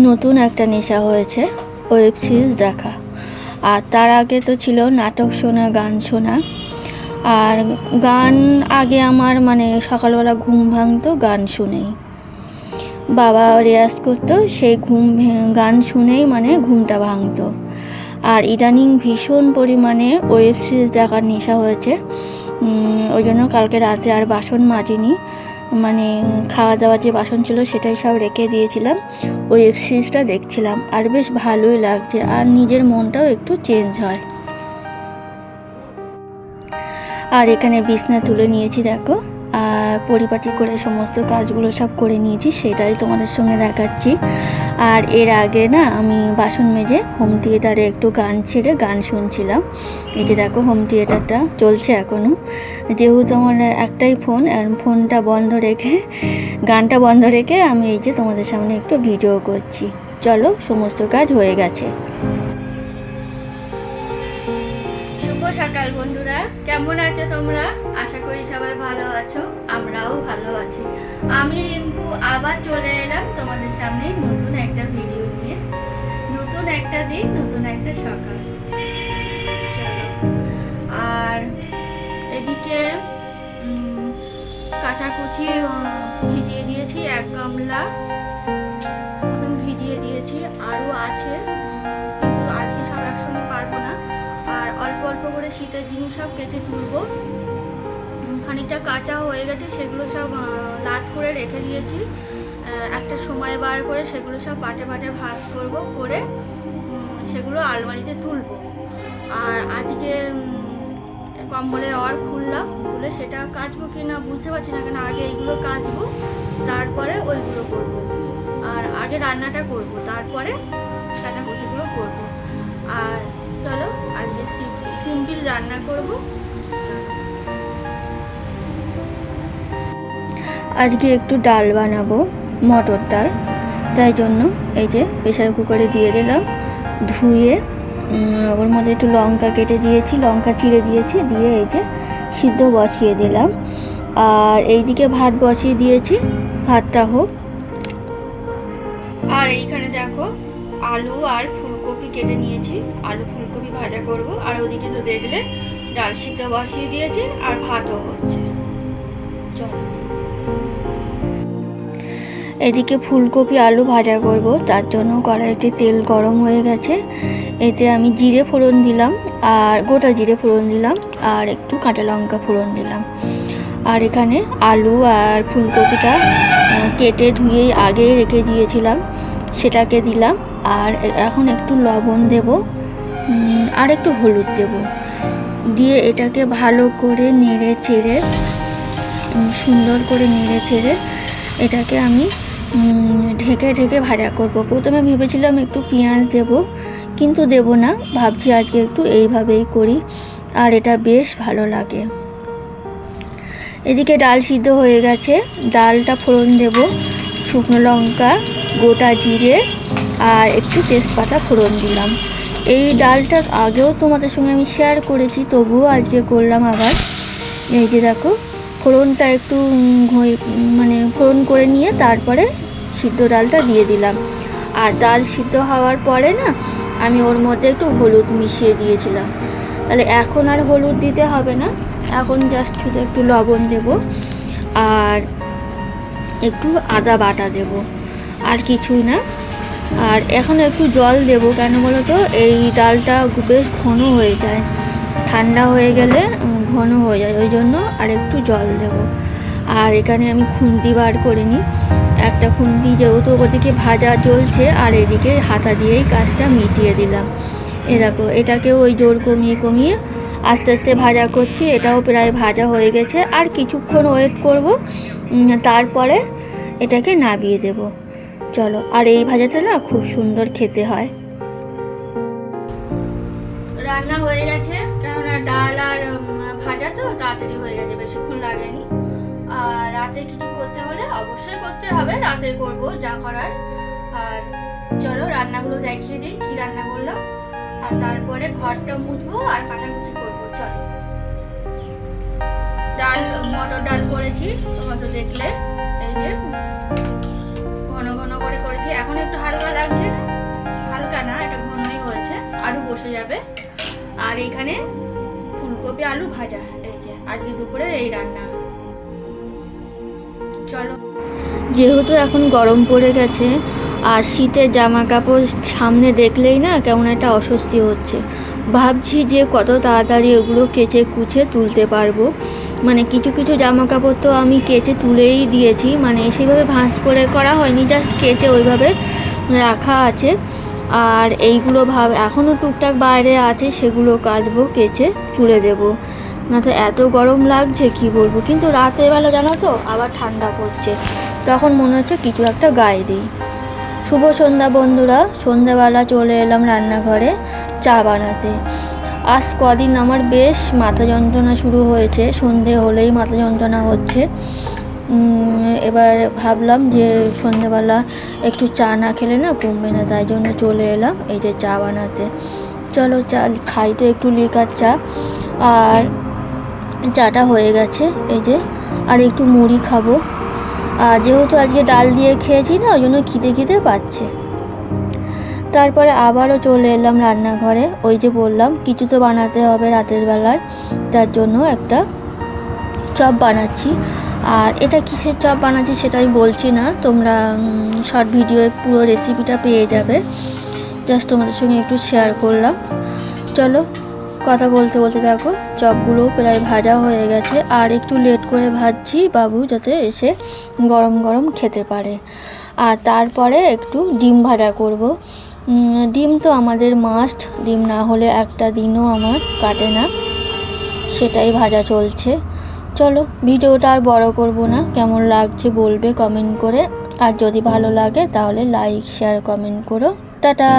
নতুন একটা নেশা হয়েছে ওয়েব সিরিজ দেখা। আর তার আগে তো ছিল নাটক শোনা, গান শোনা। আর গান আগে আমার সকালবেলা ঘুম ভাঙতো গান শুনেই, বাবা রেয়াজ করতো, সেই গান শুনেই ঘুমটা ভাঙতো। আর ইদানিং ভীষণ পরিমাণে ওয়েব সিরিজ দেখার নেশা হয়েছে। ওই জন্য কালকে রাতে আর বাসন মাজিনি, খাওয়া দাওয়ার যে বাসন ছিল সেটাই সব রেখে দিয়েছিলাম, ওয়েব সিরিজটা দেখছিলাম। আর বেশ ভালোই লাগছে, আর নিজের মনটাও একটু চেঞ্জ হয়। আর এখানে বিছনা তুলে নিয়েছি দেখো, আর পরিপাটি করে সমস্ত কাজগুলো সব করে নিয়েছি, সেটাই তোমাদের সঙ্গে দেখাচ্ছি। আর এর আগে আমি বাসন মেজে হোম থিয়েটারে একটু গান ছেড়ে গান শুনছিলাম। এই যে দেখো হোম থিয়েটারটা চলছে এখনও, যেহেতু আমার একটাই ফোনটা বন্ধ রেখে, গানটা বন্ধ রেখে আমি এই যে তোমাদের সামনে একটু ভিডিও করছি। চলো, সমস্ত কাজ হয়ে গেছে। শুভ সকাল বন্ধুরা, কেমন আছো তোমরা? আশা করি সবাই ভালো আছো, আমরাও ভালো আছি। আমি রিঙ্কু আবার চলে এলাম তোমাদের সামনে নতুন একটা ভিডিও নিয়ে। নতুন একটা দিন, নতুন একটা সকাল। চলো, আর এদিকে কাঁচাকুচি ভিজিয়ে দিয়েছি, 1 গামলা মতন ভিজিয়ে দিয়েছি, আরও আছে, কিন্তু আজকে সব একসঙ্গে পারবো না। আর অল্প অল্প করে শীতের জিনিস সব কেচে তুলবো। খানিকটা কাঁচা হয়ে গেছে, সেগুলো সব লাট করে রেখে দিয়েছি। একটা সময় বার করে সেগুলো সব পাটে পাটে ভাঁজ করবো, করে সেগুলো আলমারিতে তুলবো। আর আজকে কম্বলের খুলে সেটা কাচবো কি না বুঝতে পারছি না, কেন আগে এইগুলো কাচবো, তারপরে ওইগুলো করবো। আর আগে রান্নাটা করব, তারপরে কাচাকুচিগুলো করবো। আর চলো, আজকে সিম্পল রান্না করব। আজকে একটু ডাল বানাবো, মটর ডাল। তাই জন্য এই যে প্রেসার কুকারে দিয়ে দিলাম, ধুয়ে ওর মধ্যে একটু লঙ্কা কেটে দিয়েছি, লঙ্কা চিড়ে দিয়েছি, দিয়ে এই যে সিদ্ধ বসিয়ে দিলাম। আর এইদিকে ভাত বসিয়ে দিয়েছি, ভাতটা হোক। আর এইখানে দেখো আলু আর ফুলকপি কেটে নিয়েছি, আলু ফুলকপি ভাজা করব। আর ওদিকে তো দেখলে ডাল সিদ্ধ বসিয়ে দিয়েছি, আর ভাতও হচ্ছে। চলো, এদিকে ফুলকপি আলু ভাজা করব, তার জন্য কড়াইতে তেল গরম হয়ে গেছে। এতে আমি জিরে ফোড়ন দিলাম, আর গোটা জিরে ফোড়ন দিলাম, আর একটু কাঁচা লঙ্কা ফোড়ন দিলাম। আর এখানে আলু আর ফুলকপিটা কেটে ধুয়ে আগেই রেখে দিয়েছিলাম, সেটাকে দিলাম। আর এখন একটু লবণ দেব, আর একটু হলুদ দেব, দিয়ে এটাকে ভালো করে নেড়ে চেড়ে, সুন্দর করে নেড়ে চেড়ে এটাকে আমি ঢেকে ঢেকে ভাজা করব। প্রথমে ভেবেছিলাম একটু পেঁয়াজ দেব, কিন্তু দেব না, ভাবছি আজকে একটু এইভাবেই করি, আর এটা বেশ ভালো লাগে। এদিকে ডাল সিদ্ধ হয়ে গেছে, ডালটা ফোড়ন দেব, শুকনো লঙ্কা, গোটা জিরে, আর একটু তেজপাতা ফোড়ন দিলাম। এই ডালটা আগেও তোমাদের সঙ্গে আমি শেয়ার করেছি, তবুও আজকে করলাম আবার। এই যে দেখো, ফোড়নটা একটু ফোড়ন করে নিয়ে তারপরে সিদ্ধ ডালটা দিয়ে দিলাম। আর ডাল সিদ্ধ হওয়ার পরে আমি ওর মধ্যে একটু হলুদ মিশিয়ে দিয়েছিলাম। তাহলে এখন আর হলুদ দিতে হবে না, এখন জাস্ট শুধু একটু লবণ দেব, আর একটু আদা বাটা দেব, আর কিছুই না। আর এখন একটু জল দেব, কেন বলো তো, এই ডালটা বেশ ঘন হয়ে যায়, ঠান্ডা হয়ে গেলে ঘন হয়ে যায়, ওই জন্য আর একটু জল দেব। আর এখানে আমি খুন্তি বার করে নিই, একটা খুন্তি, যেহেতু ওদিকে ভাজা চলছে আর এদিকে হাতা দিয়েই কাজটা মিটিয়ে দিলাম। এ দেখো, এটাকেও ওই জোর কমিয়ে কমিয়ে আস্তে আস্তে ভাজা করছি। এটাও প্রায় ভাজা হয়ে গেছে, আর কিছুক্ষণ ওয়েট করব, তারপরে এটাকে নামিয়ে দেব। চলো, আর এই ভাজাটা খুব সুন্দর খেতে হয়। রান্না হয়ে গেছে, কেননা ডাল আর ভাজা তো তাড়াতাড়ি হয়ে গেছে, বেশিক্ষণ লাগেনি। আর রাতে কিছু করতে হলে অবশ্যই করতে হবে, রাতে করব যা করার। আর চলো, রান্নাগুলো দেখিয়ে দিই কি রান্না করলাম, আর তারপরে ঘরটা মুছবো আর কাটাকুচি করবো। চলো, মটর ডাল করেছি, তোমরা তো দেখলে, এই যে ঘন ঘন করে করেছি। এখন একটু হালকা লাগছে না? হালকা না, এটা ঘনই হয়েছে, আলু বসে যাবে। আর এখানে ফুলকপি আলু ভাজা, এই যে আজকে দুপুরের এই রান্না। চলো, যেহেতু এখন গরম পড়ে গেছে আর শীতের জামা কাপড় সামনে দেখলেই না কেমন একটা অস্বস্তি হচ্ছে। ভাবছি যে কত তাড়াতাড়ি ওগুলো কেচে কুচে তুলতে পারবো। মানে কিছু কিছু জামা কাপড় তো আমি কেচে তুলেই দিয়েছি, মানে সেইভাবে ভাঁজ করে করা হয়নি, জাস্ট কেচে ওইভাবে রাখা আছে। আর এইগুলো এখনও টুকটাক বাইরে আছে, সেগুলো কাচবো, কেচে তুলে দেবো। না তো এত গরম লাগছে কি বলবো। কিন্তু রাতের বেলা জানো তো আবার ঠান্ডা পড়ছে, তখন মনে হচ্ছে কিছু একটা গায়ে দিই। শুভ সন্ধ্যা বন্ধুরা, সন্ধ্যাবেলা চলে এলাম রান্নাঘরে চা বানাতে। আজ কদিন আমার বেশ মাথা যন্ত্রণা শুরু হয়েছে, সন্ধে হলেই মাথা যন্ত্রণা হচ্ছে। এবার ভাবলাম যে সন্ধ্যেবেলা একটু চা না খেলে না কমবে না, তাই জন্য চলে এলাম এই যে চা বানাতে। চলো চা খাই তো, একটু লিকার চা। আর চাটা হয়ে গেছে এই যে, আর একটু মুড়ি খাবো। আর যেহেতু আজকে ডাল দিয়ে খেয়েছি না, ওই জন্য খিদে পাচ্ছে। তারপরে আবারও চলে এলাম রান্নাঘরে। ওই যে বললাম কিছু তো বানাতে হবে রাতের বেলায়, তার জন্য একটা চপ বানাচ্ছি। আর এটা কিসের চপ বানাচ্ছি সেটা আমি বলছি না, তোমরা শর্ট ভিডিওয়ে পুরো রেসিপিটা পেয়ে যাবে। জাস্ট তোমাদের সঙ্গে একটু শেয়ার করলাম। চলো কথা বলতে বলতে দেখো চপগুলো প্রায় ভাজা হয়ে গেছে। আর একটু লেট করে ভাজছি বাবু যাতে এসে গরম গরম খেতে পারে। আর তারপরে একটু ডিম ভাজা করব। ডিম তো আমাদের মাস্ট, ডিম না হলে একটা দিনও আমার কাটে না, সেটাই ভাজা চলছে। চলো ভিডিওটা আর বড় করব না, কেমন লাগছে বলবে কমেন্ট করে। আর যদি ভালো লাগে তাহলে লাইক শেয়ার কমেন্ট করো। টাটা।